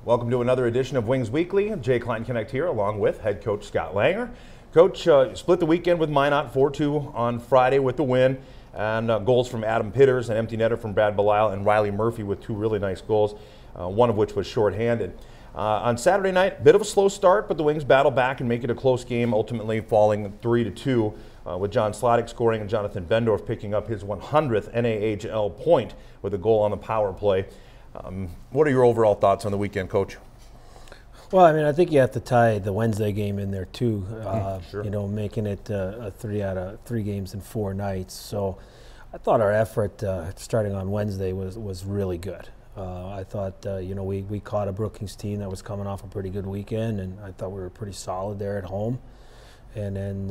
Welcome to another edition of Wings Weekly. Jay Kleinknecht here, along with head coach Scott Langer. Coach split the weekend with Minot 4-2 on Friday with the win, and goals from Adam Pitters, an empty netter from Brad Belisle, and Riley Murphy with two really nice goals, one of which was shorthanded. On Saturday night, bit of a slow start, but the Wings battle back and make it a close game, ultimately falling 3-2, with John Sladek scoring and Jonathan Bendorf picking up his 100th NAHL point with a goal on the power play. What are your overall thoughts on the weekend, Coach? Well, I mean, I think you have to tie the Wednesday game in there too. Sure. You know, making it a 3 out of 3 games in 4 nights. So, I thought our effort starting on Wednesday was really good. I thought you know, we caught a Brookings team that was coming off a pretty good weekend, and I thought we were pretty solid there at home. And then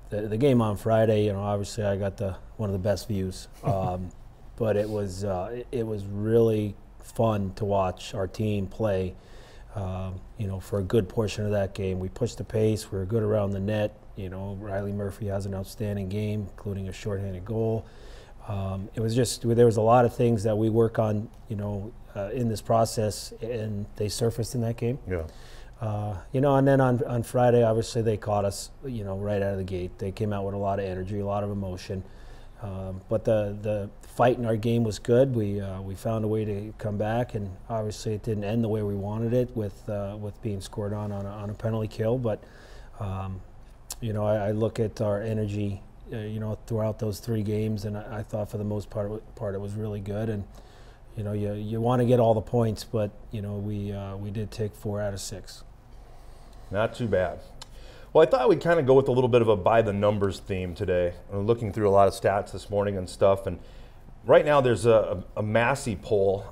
the game on Friday, you know, obviously I got one of the best views, but it was really fun to watch our team play. You know, for a good portion of that game, we pushed the pace. We were good around the net. You know, Riley Murphy has an outstanding game, including a shorthanded goal. It was just, there was a lot of things that we work on, you know, in this process, and they surfaced in that game. Yeah. You know, and then on Friday, obviously they caught us, you know, right out of the gate. They came out with a lot of energy, a lot of emotion. But the fight in our game was good. We found a way to come back, and obviously it didn't end the way we wanted it with being scored on a penalty kill. But you know, I look at our energy, you know, throughout those 3 games, and I thought for the most part it was really good. And you know, you want to get all the points, but you know, we did take 4 out of 6. Not too bad. Well, I thought we'd kind of go with a little bit of a by-the-numbers theme today. I'm looking through a lot of stats this morning and stuff, and right now there's a Massey poll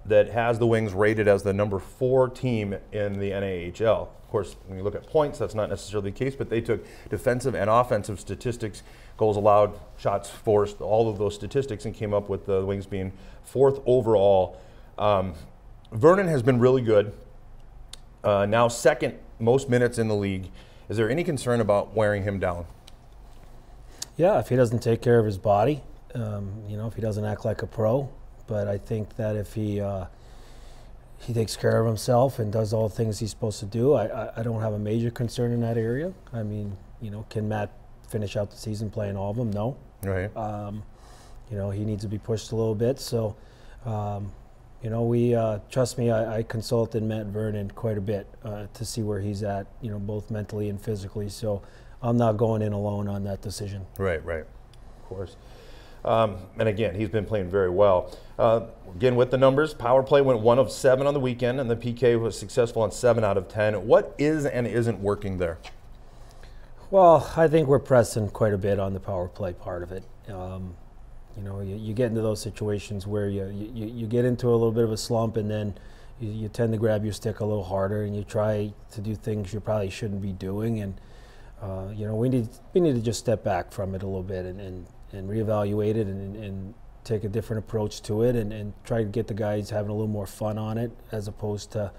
that has the Wings rated as the number 4 team in the NAHL. Of course, when you look at points, that's not necessarily the case, but they took defensive and offensive statistics, goals allowed, shots forced, all of those statistics, and came up with the Wings being 4th overall. Vernon has been really good, now 2nd most minutes in the league. Is there any concern about wearing him down? Yeah, if he doesn't take care of his body, you know, if he doesn't act like a pro. But I think that if he takes care of himself and does all the things he's supposed to do, I don't have a major concern in that area. I mean, you know, can Matt finish out the season playing all of them? No. Right. You know, he needs to be pushed a little bit. So, you know, we trust me, I consulted Matt Vernon quite a bit to see where he's at, you know, both mentally and physically. So I'm not going in alone on that decision. Right, right. Of course. And again, he's been playing very well. Again, with the numbers, power play went 1 of 7 on the weekend, and the PK was successful on 7 out of 10. What is and isn't working there? Well, I think we're pressing quite a bit on the power play part of it. You know, you get into those situations where you get into a little bit of a slump, and then you tend to grab your stick a little harder, and you try to do things you probably shouldn't be doing. And you know, we need to just step back from it a little bit and reevaluate it and take a different approach to it, and try to get the guys having a little more fun on it as opposed to,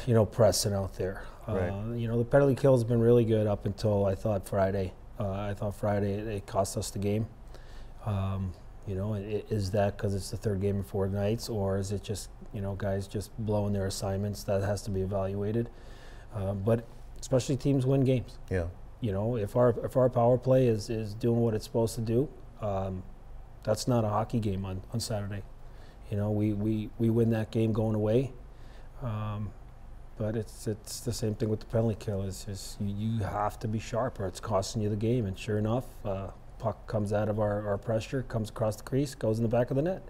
you know, pressing out there. Right. You know, the penalty kill has been really good up until I thought Friday. I thought Friday it cost us the game. You know, is that because it's the 3rd game in 4 nights, or is it just, you know, guys just blowing their assignments? That has to be evaluated. But especially teams win games. Yeah. You know, if our power play is doing what it's supposed to do, that's not a hockey game on Saturday. You know, we win that game going away. But it's the same thing with the penalty kill. It's just you have to be sharp, or it's costing you the game. And sure enough, puck comes out of our pressure, comes across the crease, goes in the back of the net.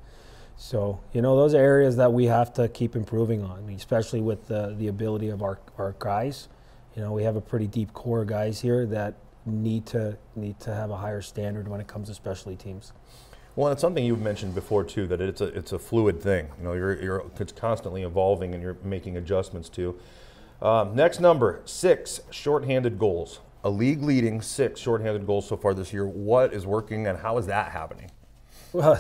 So, you know, those are areas that we have to keep improving on, especially with the ability of our guys. You know, we have a pretty deep core of guys here that need to have a higher standard when it comes to specialty teams. Well, and it's something you've mentioned before too, that it's a fluid thing. You know, it's constantly evolving, and you're making adjustments to. Next number, 6 shorthanded goals. A league-leading 6 shorthanded goals so far this year. What is working, and how is that happening? Well,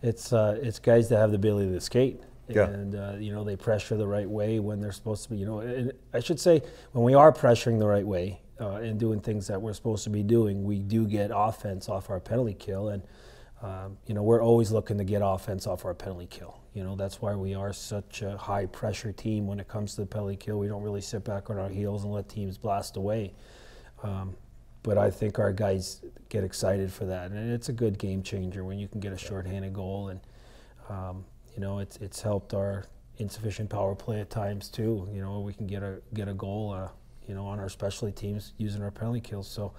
it's guys that have the ability to skate. Yeah. And, you know, they pressure the right way when they're supposed to be, you know, and I should say when we are pressuring the right way and doing things that we're supposed to be doing, we do get offense off our penalty kill. And You know, we're always looking to get offense off our penalty kill. You know, that's why we are such a high pressure team when it comes to the penalty kill. We don't really sit back on our heels and let teams blast away. But I think our guys get excited for that, and it's a good game changer when you can get a shorthanded goal. And you know, it's helped our insufficient power play at times too. You know, we can get a goal. You know, on our specialty teams using our penalty kills. So,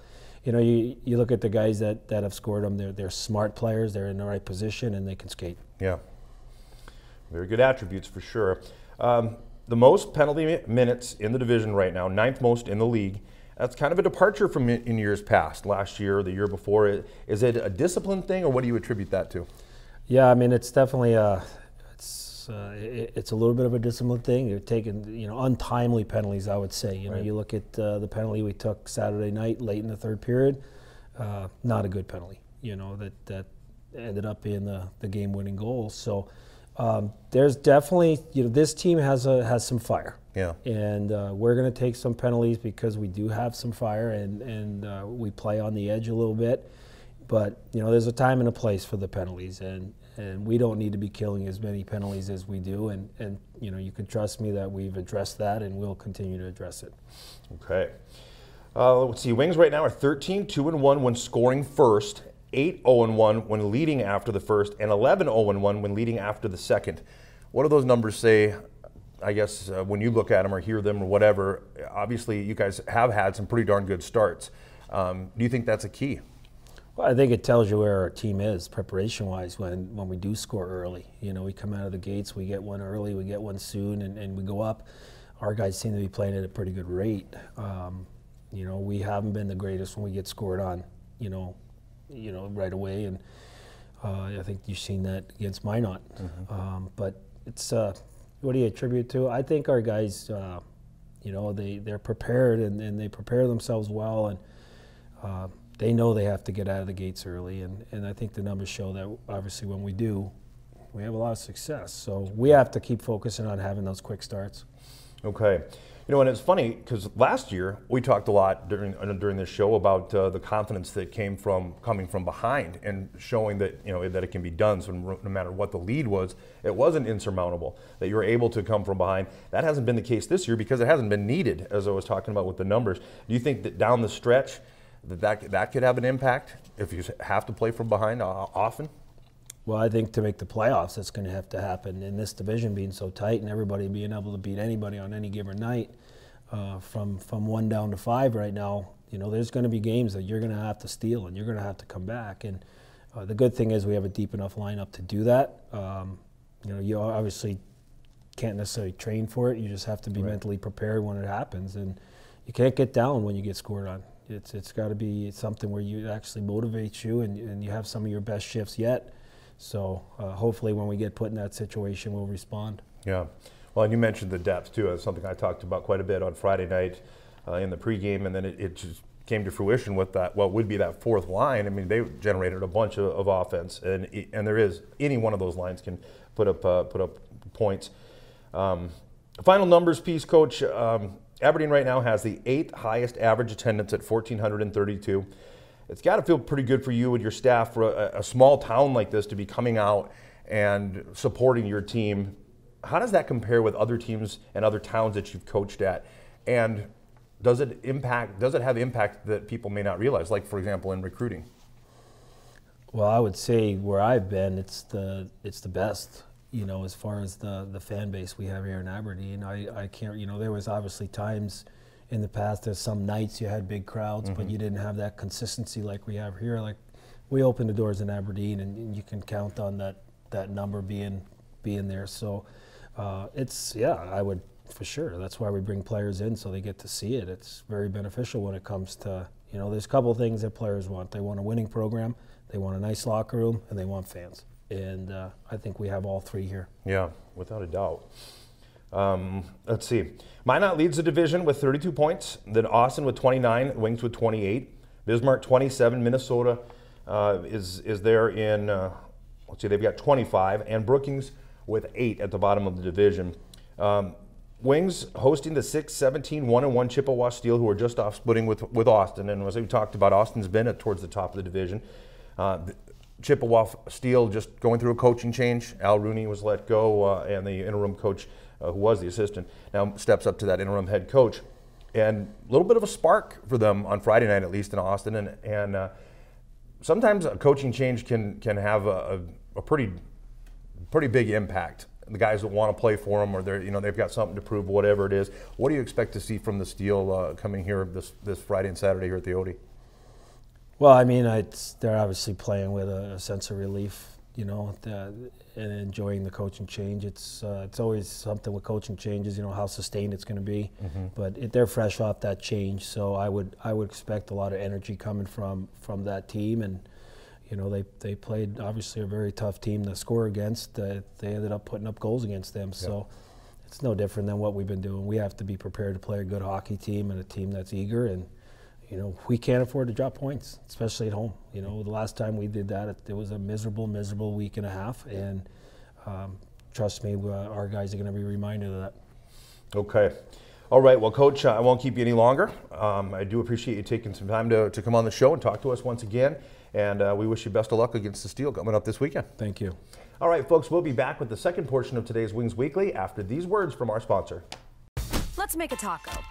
you know, you look at the guys that have scored them. They're smart players. They're in the right position and they can skate. Yeah, very good attributes for sure. The most penalty minutes in the division right now, 9th most in the league. That's kind of a departure from in years past, last year or the year before. Is it a discipline thing, or what do you attribute that to? Yeah, I mean, it's definitely it's a little bit of a discipline thing. You're taking, you know, untimely penalties, I would say. You know, you look at the penalty we took Saturday night late in the third period, not a good penalty. You know, that ended up being the game-winning goal. So there's definitely, you know, this team has some fire. Yeah. And we're going to take some penalties because we do have some fire, and we play on the edge a little bit. But, you know, there's a time and a place for the penalties, and we don't need to be killing as many penalties as we do. And you know, you can trust me that we've addressed that, and we'll continue to address it. Okay. Let's see. Wings right now are 13-2-1 when scoring first, 8-0-1 when leading after the first, and 11-0-1 when leading after the second. What do those numbers say? I guess when you look at them or hear them or whatever, obviously you guys have had some pretty darn good starts. Do you think that's a key? Well, I think it tells you where our team is preparation-wise when we do score early. You know, we come out of the gates, we get one early, we get one soon, and we go up. Our guys seem to be playing at a pretty good rate. You know, we haven't been the greatest when we get scored on, you know, right away, and I think you've seen that against Minot. Mm-hmm. But it's what do you attribute to? I think our guys, you know, they're prepared and they prepare themselves well, and they know they have to get out of the gates early, and I think the numbers show that obviously when we do, we have a lot of success. So we have to keep focusing on having those quick starts. Okay. You know, and it's funny because last year we talked a lot during this show about the confidence that coming from behind and showing that, you know, that it can be done. So no matter what the lead was, it wasn't insurmountable, that you were able to come from behind. That hasn't been the case this year because it hasn't been needed, as I was talking about with the numbers. Do you think that down the stretch that could have an impact if you have to play from behind often? Well, I think to make the playoffs, that's going to have to happen. In this division being so tight and everybody being able to beat anybody on any given night, from 1 down to 5 right now, you know, there's going to be games that you're going to have to steal and you're going to have to come back. And the good thing is we have a deep enough lineup to do that. You know, you obviously can't necessarily train for it. You just have to be mentally prepared when it happens. And you can't get down when you get scored on. It's got to be something where you actually motivates you and you have some of your best shifts yet. So hopefully when we get put in that situation, we'll respond. Yeah. Well, and you mentioned the depth too. That's something I talked about quite a bit on Friday night in the pregame, and then it just came to fruition with that, what would be that fourth line. I mean, they generated a bunch of offense, and there is, any one of those lines can put up points. Final numbers piece, Coach. Aberdeen right now has the 8th highest average attendance at 1,432. It's got to feel pretty good for you and your staff for a small town like this to be coming out and supporting your team. How does that compare with other teams and other towns that you've coached at? And does it have impact that people may not realize, like, for example, in recruiting? Well, I would say where I've been, it's the best. You know, as far as the fan base we have here in Aberdeen, I can't, you know, there was obviously times in the past, there's some nights you had big crowds, but you didn't have that consistency like we have here. Like, we open the doors in Aberdeen, and you can count on that number being there. So I would, for sure. That's why we bring players in, so they get to see it. It's very beneficial when it comes to, you know, there's a couple of things that players want. They want a winning program, they want a nice locker room, and they want fans. And I think we have all three here. Yeah, without a doubt. Let's see. Minot leads the division with 32 points. Then Austin with 29, Wings with 28. Bismarck 27. Minnesota is there in, let's see, they've got 25. And Brookings with 8 at the bottom of the division. Wings hosting the 6-17 1-1 Chippewa Steel, who are just off splitting with Austin. And as we talked about, Austin's been towards the top of the division. Chippewa Steel just going through a coaching change. Al Rooney was let go, and the interim coach, who was the assistant, now steps up to that interim head coach. And a little bit of a spark for them on Friday night, at least in Austin. And sometimes a coaching change can have a pretty big impact. The guys that want to play for them, or they've got something to prove, whatever it is. What do you expect to see from the Steel coming here this Friday and Saturday here at the Odie? Well, I mean, they're obviously playing with a sense of relief, and enjoying the coaching change. It's always something with coaching changes, how sustained it's going to be. Mm-hmm. But they're fresh off that change, so I would expect a lot of energy coming from that team. And they played obviously a very tough team to score against. They ended up putting up goals against them, so it's no different than what we've been doing. We have to be prepared to play a good hockey team and a team that's eager. And we can't afford to drop points, especially at home. The last time we did that, it was a miserable week and a half. And trust me, our guys are going to be reminded of that. Okay. All right. Well, Coach, I won't keep you any longer. I do appreciate you taking some time to come on the show and talk to us once again. And we wish you best of luck against the Steel coming up this weekend. Thank you. All right, folks, we'll be back with the second portion of today's Wings Weekly after these words from our sponsor. Let's make a taco.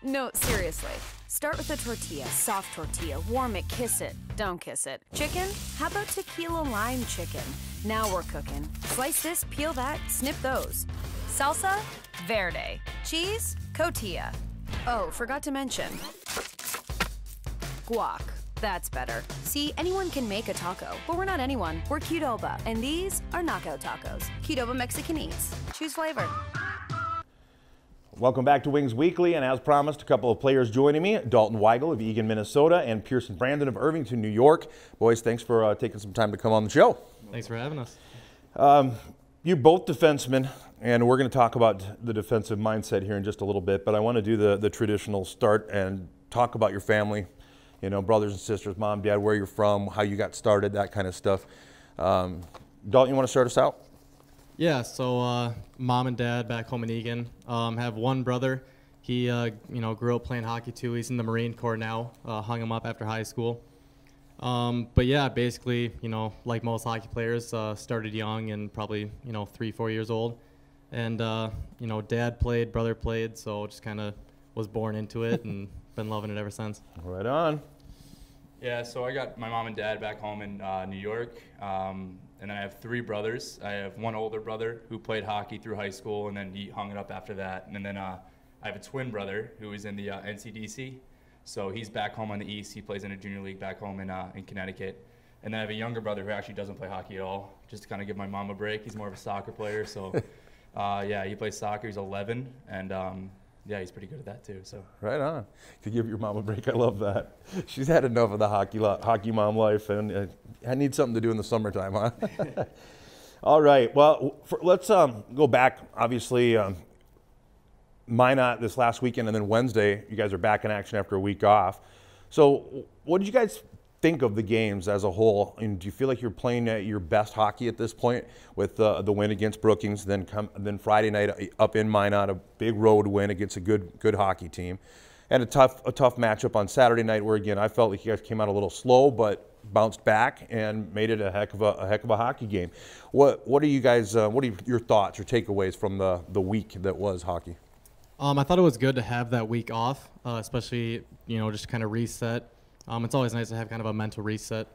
No, seriously. Start with a tortilla, soft tortilla. Warm it, kiss it. Don't kiss it. Chicken? How about tequila lime chicken? Now we're cooking. Slice this, peel that, snip those. Salsa? Verde. Cheese? Cotija. Oh, forgot to mention. Guac. That's better. See, anyone can make a taco, but we're not anyone. We're Qdoba, and these are knockout tacos. Qdoba Mexican Eats. Choose flavor. Welcome back to Wings Weekly, and as promised, a couple of players joining me, Dalton Weigel of Eagan, Minnesota, and Pearson Brandon of Irvington, New York. Boys, thanks for taking some time to come on the show. Thanks for having us. You're both defensemen, and we're going to talk about the defensive mindset here in just a little bit, but I want to do the traditional start and talk about your family, brothers and sisters, mom, dad, where you're from, how you got started, that kind of stuff. Dalton, you want to start us out? Yeah, so mom and dad back home in Eagan. Have one brother. He, grew up playing hockey too. He's in the Marine Corps now. Hung him up after high school. But yeah, basically, like most hockey players, started young and probably, 3-4 years old. And, dad played, brother played, so just kind of was born into it and been loving it ever since. Right on. Yeah, so I got my mom and dad back home in New York. And then I have 3 brothers. I have one older brother who played hockey through high school, and then he hung it up after that. And then I have a twin brother who is in the NCDC. So he's back home on the East. He plays in a junior league back home in Connecticut. And then I have a younger brother who actually doesn't play hockey at all, just to kind of give my mom a break. He's more of a soccer player. So, yeah, he plays soccer. He's 11, and yeah, he's pretty good at that too. So right on. To give your mom a break, I love that. She's had enough of the hockey mom life, and I need something to do in the summertime, huh? All right. Well, let's go back. Obviously, Minot this last weekend, and then Wednesday, you guys are back in action after a week off. So, what did you guys think of the games as a whole? And do you feel like you're playing at your best hockey at this point with the win against Brookings, then Friday night up in Minot, a big road win against a good hockey team, and a tough matchup on Saturday night where again I felt like you guys came out a little slow but bounced back and made it a heck of a hockey game. What are you guys? What are your thoughts or takeaways from the week that was hockey? I thought it was good to have that week off, especially just kind of reset. It's always nice to have kind of a mental reset.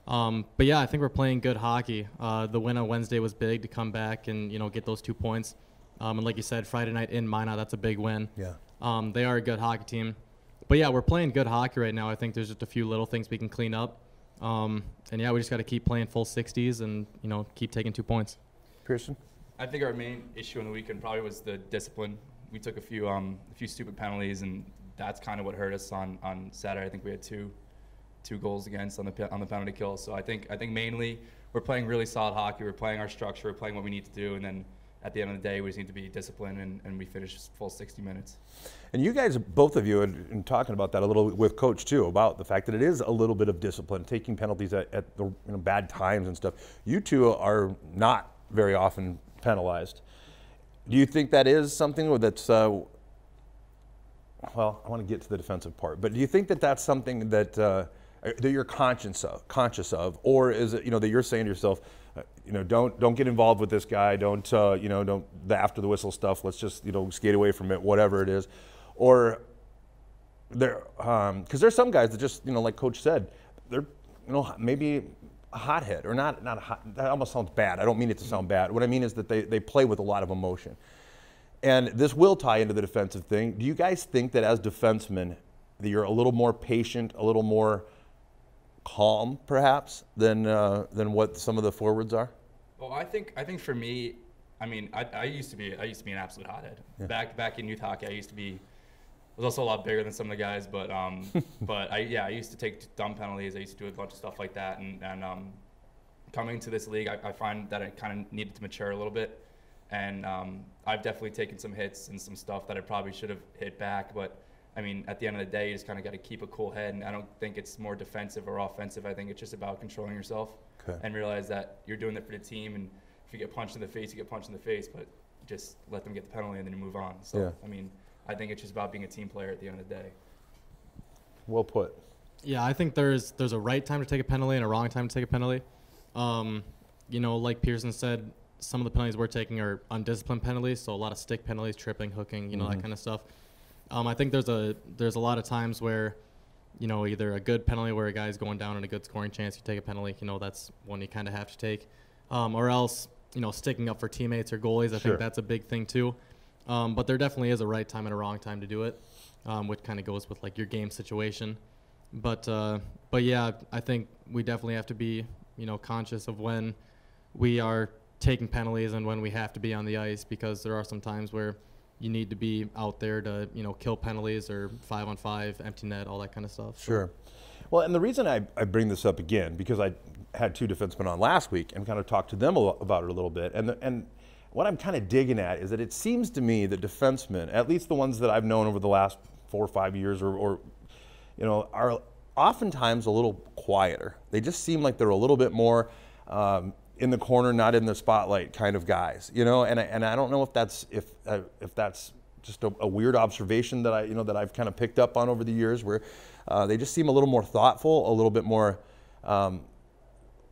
But yeah, I think we're playing good hockey. The win on Wednesday was big to come back and get those 2 points. And like you said, Friday night in Minot, that's a big win. Yeah. They are a good hockey team. But yeah, we're playing good hockey right now. I think there's just a few little things we can clean up. And yeah, we just got to keep playing full 60s and keep taking 2 points. Pearson? I think our main issue in the weekend probably was the discipline. We took a few stupid penalties, and that's kind of what hurt us on Saturday. I think we had two goals against on the penalty kill. So I think mainly we're playing really solid hockey. We're playing our structure. We're playing what we need to do, and then at the end of the day, we just need to be disciplined, and we finish full 60 minutes. And you guys, both of you, and talking about that a little with Coach too, about the fact that it is a little bit of discipline, taking penalties at the bad times and stuff. You two are not very often penalized. Do you think that is something that's well, I want to get to the defensive part, but do you think that that's something that that you're conscious of, or is it that you're saying to yourself, don't get involved with this guy, don't don't the after the whistle stuff, let's just skate away from it, whatever it is, or there because there's some guys that just like Coach said, they're maybe a hothead or not a hot, that almost sounds bad. I don't mean it to sound bad. What I mean is that they play with a lot of emotion. And this will tie into the defensive thing. Do you guys think that as defensemen that you're a little more patient, a little more calm perhaps than what some of the forwards are? Well, I think for me, I mean, I used to be an absolute hothead. Yeah. Back in youth hockey, I was also a lot bigger than some of the guys, but I used to take dumb penalties. I used to do a bunch of stuff like that, and coming to this league, I find that I kind of needed to mature a little bit, and I've definitely taken some hits and some stuff that I probably should have hit back, but I mean, at the end of the day, you just kind of got to keep a cool head, and I don't think it's more defensive or offensive. I think it's just about controlling yourself and realize that you're doing it for the team, and if you get punched in the face, you get punched in the face, but just let them get the penalty and then you move on. So, yeah. I mean, I think it's just about being a team player at the end of the day. Well put. Yeah, I think there's a right time to take a penalty and a wrong time to take a penalty. Like Pearson said, some of the penalties we're taking are undisciplined penalties, so a lot of stick penalties, tripping, hooking, that kind of stuff. I think there's a lot of times where, either a good penalty where a guy's going down and a good scoring chance, you take a penalty, that's one you kind of have to take. Or else, sticking up for teammates or goalies, I think that's a big thing too. But there definitely is a right time and a wrong time to do it, which kind of goes with like your game situation. But yeah, I think we definitely have to be, conscious of when we are taking penalties and when we have to be on the ice, because there are some times where you need to be out there to, kill penalties or 5-on-5, empty net, all that kind of stuff. Sure. Well, and the reason I bring this up again, because I had two defensemen on last week and kind of talked to them about it a little bit, and what I'm kind of digging at is that it seems to me that defensemen, at least the ones that I've known over the last 4 or 5 years, or are oftentimes a little quieter. They just seem like they're a little bit more in the corner, not in the spotlight kind of guys, and I don't know if that's just a weird observation that that I've kind of picked up on over the years, where they just seem a little more thoughtful, a little bit more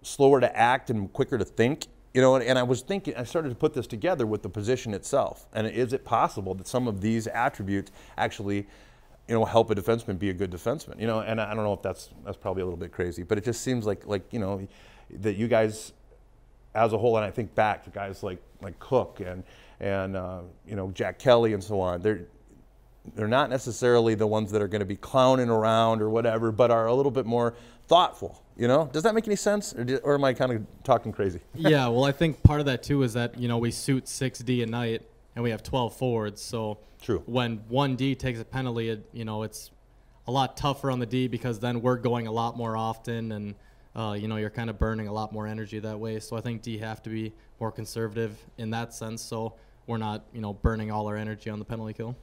slower to act and quicker to think. And I was thinking, I started to put this together with the position itself. And is it possible that some of these attributes actually, help a defenseman be a good defenseman? And I don't know if that's probably a little bit crazy, but it just seems like that you guys, as a whole, and I think back to guys like Cook and Jack Kelly and so on. They're not necessarily the ones that are going to be clowning around or whatever, but are a little bit more thoughtful. Does that make any sense, or am I kind of talking crazy? Yeah, well, I think part of that too is that we suit 6D a night and we have 12 forwards. So true. When 1D takes a penalty, it's a lot tougher on the D, because then we're going a lot more often, and you're kind of burning a lot more energy that way. So I think D have to be more conservative in that sense, so we're not burning all our energy on the penalty kill.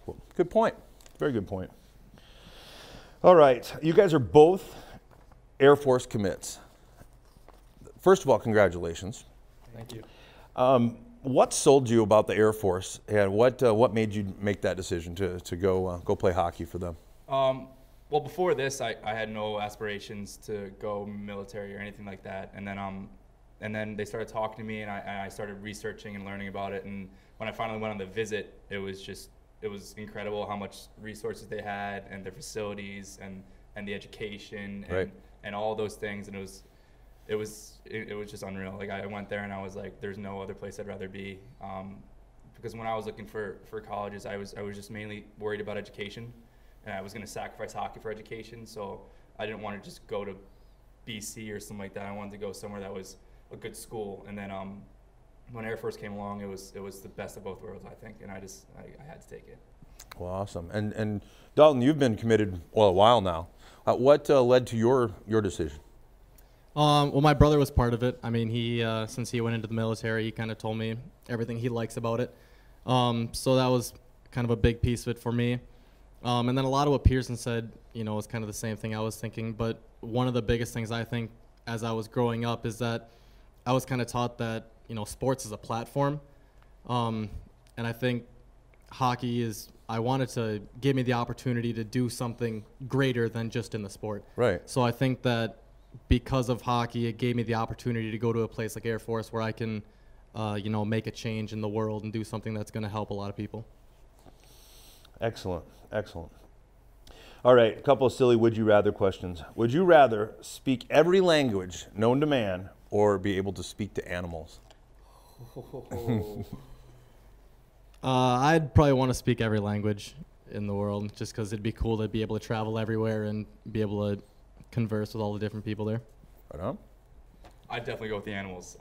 Well, good point. Very good point. All right, you guys are both Air Force commits. First of all, congratulations. Thank you. What sold you about the Air Force, and what made you make that decision to go play hockey for them? Well, before this, I had no aspirations to go military or anything like that, and then they started talking to me, and I started researching and learning about it. And when I finally went on the visit, it was incredible how much resources they had, and their facilities, and the education, and all those things, and it was just unreal. Like, I went there and I was like, there's no other place I'd rather be, because when I was looking for colleges, I was just mainly worried about education, and I was going to sacrifice hockey for education. So I didn't want to just go to BC or something like that. I wanted to go somewhere that was a good school. And then when Air Force came along, it was the best of both worlds, I think, and I had to take it. Well, awesome. And Dalton, you've been committed a while now. What led to your decision? Well, my brother was part of it. I mean, he since he went into the military, he kind of told me everything he likes about it. So that was kind of a big piece of it for me. And then a lot of what Pearson said, was kind of the same thing I was thinking. But one of the biggest things I think as I was growing up is that I was kind of taught that, sports is a platform. And I think hockey is I wanted to give me the opportunity to do something greater than just in the sport. Right. So I think that because of hockey, it gave me the opportunity to go to a place like Air Force where I can, make a change in the world and do something that's going to help a lot of people. Excellent. Excellent. All right, a couple of silly would you rather questions. Would you rather speak every language known to man or be able to speak to animals? I'd probably want to speak every language in the world just because it'd be cool to be able to travel everywhere and be able to converse with all the different people there. Right on. I'd definitely go with the animals.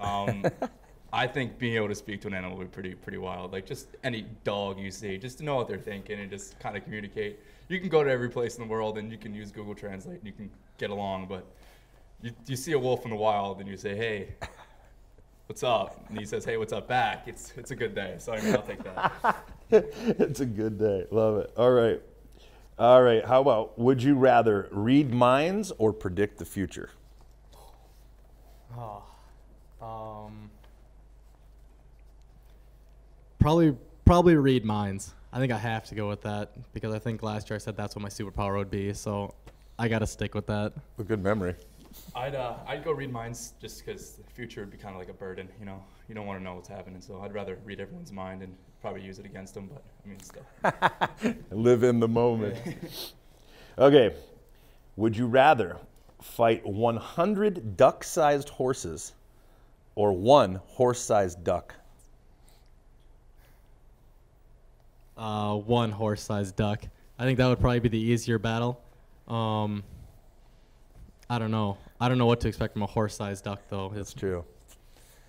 I think being able to speak to an animal would be pretty wild. Like just any dog you see, just to know what they're thinking and just kind of communicate. You can go to every place in the world and you can use Google Translate and you can get along, but you see a wolf in the wild and you say, hey, what's up? And he says, hey, what's up back? It's a good day. So I mean, I'll take that. It's a good day. Love it. All right. All right. How about, would you rather read minds or predict the future? Probably read minds. I think I have to go with that because I think last year I said that's what my superpower would be. So I got to stick with that. A good memory. I'd go read minds just because the future would be kind of like a burden. You know, you don't want to know what's happening. So I'd rather read everyone's mind and probably use it against them. But I mean, still. Live in the moment. Okay. Would you rather fight 100 duck-sized horses or one horse-sized duck? One horse-sized duck. I think that would probably be the easier battle. I don't know. I don't know what to expect from a horse-sized duck, though. That's true.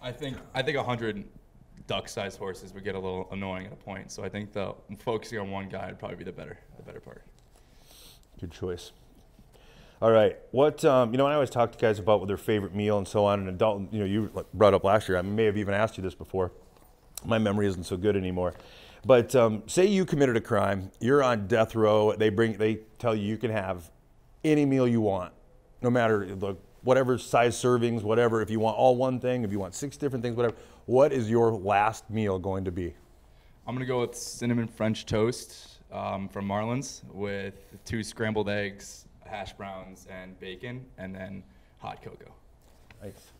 I think 100 duck-sized horses would get a little annoying at a point. So I think focusing on one guy would probably be the better part. Good choice. All right. What when I always talk to guys about what their favorite meal and so on, and adult, you brought up last year. I may have even asked you this before. My memory isn't so good anymore. But say you committed a crime, you're on death row. They tell you can have any meal you want, no matter whatever size servings, whatever. If you want all one thing, if you want 6 different things, whatever. What is your last meal going to be? I'm gonna go with cinnamon French toast from Marlin's with 2 scrambled eggs, hash browns, and bacon, and then hot cocoa. Nice.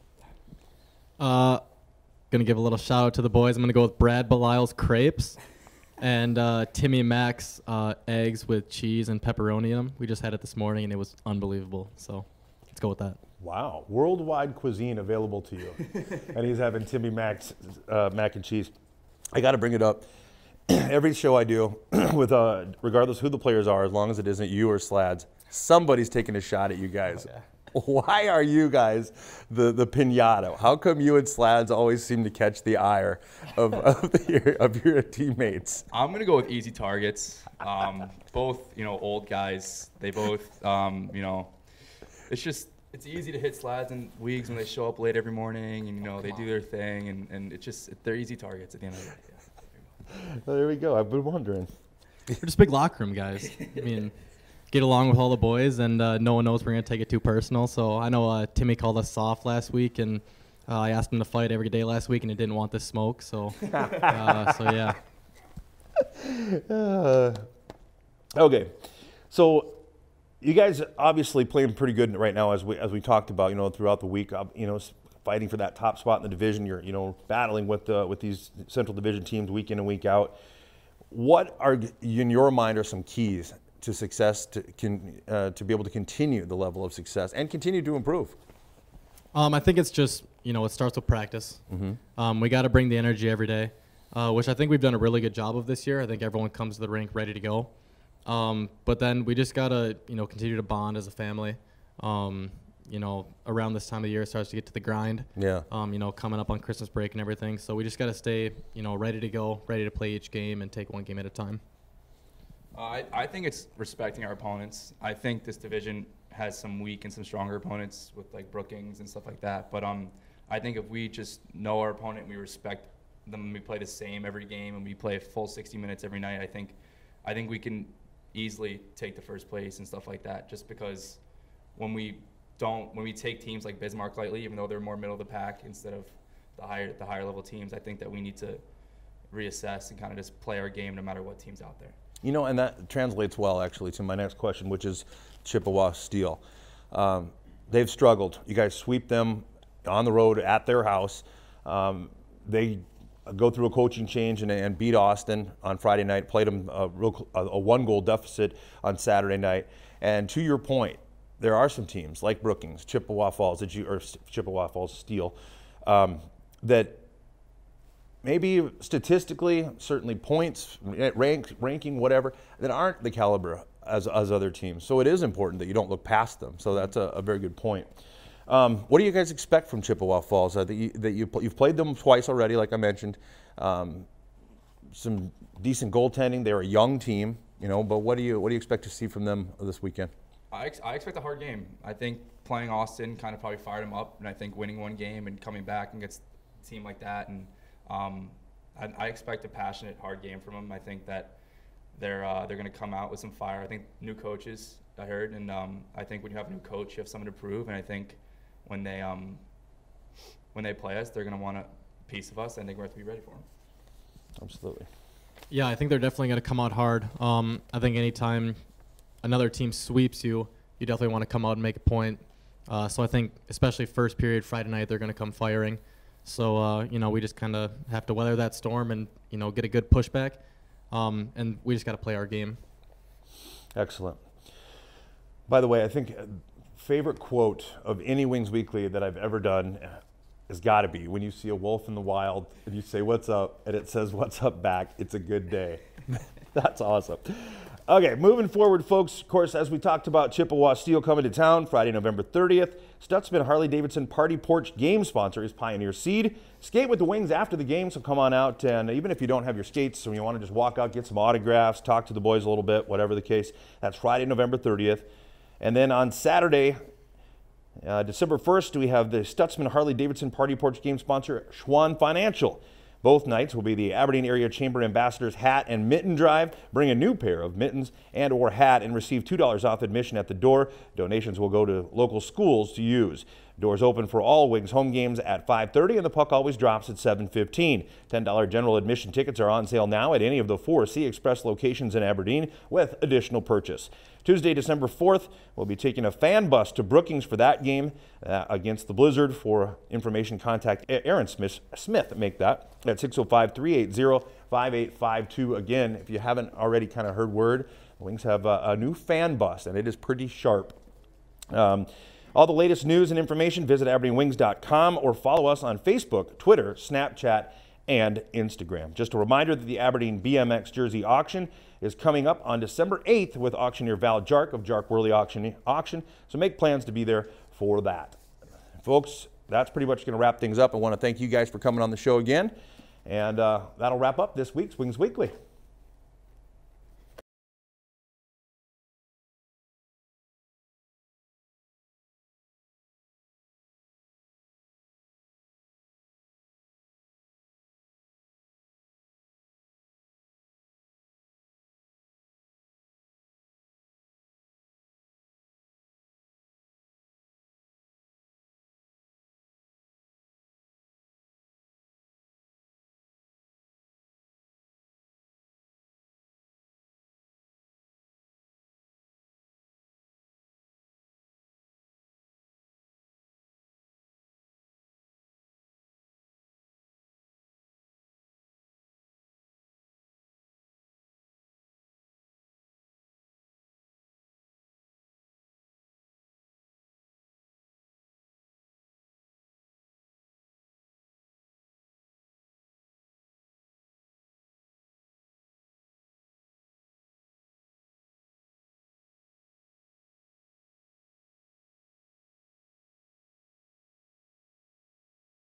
Gonna give a little shout out to the boys. I'm gonna go with Brad Belisle's crepes and Timmy Mac's eggs with cheese and pepperoni in them. We just had it this morning and it was unbelievable. So let's go with that. Wow, worldwide cuisine available to you. And he's having Timmy Mac's mac and cheese. I got to bring it up. Every show I do, with regardless who the players are, as long as it isn't you or Slads, somebody's taking a shot at you guys. Oh, yeah. Why are you guys the pinata? How come you and Slads always seem to catch the ire of your teammates? I'm gonna go with easy targets. Both old guys. They both it's easy to hit Slads and Weegs when they show up late every morning and they do their thing and they're easy targets at the end of the day. Yeah. Well, there we go. I've been wondering. We're just big locker room guys. I mean, get along with all the boys, and no one knows we're going to take it too personal. So I know Timmy called us soft last week, and I asked him to fight every day last week, and he didn't want the smoke. So, yeah. Okay. So you guys obviously playing pretty good right now, as we talked about, throughout the week, fighting for that top spot in the division. You're, battling with these Central Division teams week in and week out. What are, in your mind, are some keys to success to be able to continue the level of success and continue to improve? I think it's just, it starts with practice. Mm-hmm. We got to bring the energy every day, which I think we've done a really good job of this year. I think everyone comes to the rink ready to go. But then we just got to, continue to bond as a family. Around this time of year, it starts to get to the grind. Yeah. Coming up on Christmas break and everything. So we just got to stay, ready to go, ready to play each game and take one game at a time. I think it's respecting our opponents. I think this division has some weak and some stronger opponents with like Brookings and stuff like that. But I think if we just know our opponent and we respect them and we play the same every game and we play a full 60 minutes every night, I think we can easily take the first place and stuff like that. Just because when we take teams like Bismarck lightly, even though they're more middle of the pack instead of the higher level teams, I think that we need to reassess and kind of just play our game no matter what team's out there. You know, and that translates well, actually, to my next question, which is Chippewa Steel. They've struggled. You guys sweep them on the road at their house. They go through a coaching change and beat Austin on Friday night, played them a 1-goal deficit on Saturday night. And to your point, there are some teams like Brookings, Chippewa Falls, Chippewa Falls Steel, that maybe statistically, certainly points, ranking, whatever, that aren't the caliber as other teams. So it is important that you don't look past them. So that's a very good point. What do you guys expect from Chippewa Falls? You've played them twice already, like I mentioned. Some decent goaltending. They're a young team, you know. But what do you expect to see from them this weekend? I expect a hard game. I think playing Austin kind of probably fired them up, and I think winning one game and coming back against a team like that, and I expect a passionate, hard game from them. I think that they're going to come out with some fire. I think new coaches, I heard, and I think when you have a new coach, you have something to prove. And I think when they play us, they're going to want a piece of us. I think we have to be ready for them. Absolutely. Yeah, I think they're definitely going to come out hard. I think anytime another team sweeps you, you definitely want to come out and make a point. So I think especially first period Friday night, they're going to come firing. So, we just kind of have to weather that storm and, get a good pushback. And we just got to play our game. Excellent. By the way, I think favorite quote of any Wings Weekly that I've ever done has got to be when you see a wolf in the wild and you say, "What's up?" and it says, "What's up back?" It's a good day. That's awesome. Okay, moving forward, folks, of course, as we talked about Chippewa Steel coming to town Friday, November 30th, Stutzman Harley-Davidson Party Porch game sponsor is Pioneer Seed. Skate with the Wings after the game, so come on out, and even if you don't have your skates, so you want to just walk out, get some autographs, talk to the boys a little bit, whatever the case, that's Friday, November 30th. And then on Saturday, December 1st, we have the Stutzman Harley-Davidson Party Porch game sponsor, Schwann Financial. Both nights will be the Aberdeen Area Chamber Ambassadors Hat and Mitten Drive. Bring a new pair of mittens and or hat and receive $2 off admission at the door. Donations will go to local schools to use. Doors open for all Wings home games at 5:30 and the puck always drops at 7:15. $10 general admission tickets are on sale now at any of the 4 Sea Express locations in Aberdeen with additional purchase. Tuesday, December 4th, we'll be taking a fan bus to Brookings for that game against the Blizzard. For information, contact Aaron Smith, make that, at 605-380-5852. Again, if you haven't already kind of heard word, the Wings have a new fan bus, and it is pretty sharp. All the latest news and information, visit AberdeenWings.com or follow us on Facebook, Twitter, Snapchat, and Instagram. Just a reminder that the Aberdeen BMX jersey auction is coming up on December 8th with auctioneer Val Jark of Jark Worley Auction, so make plans to be there for that. Folks, that's pretty much going to wrap things up. I want to thank you guys for coming on the show again, and that'll wrap up this week's Wings Weekly.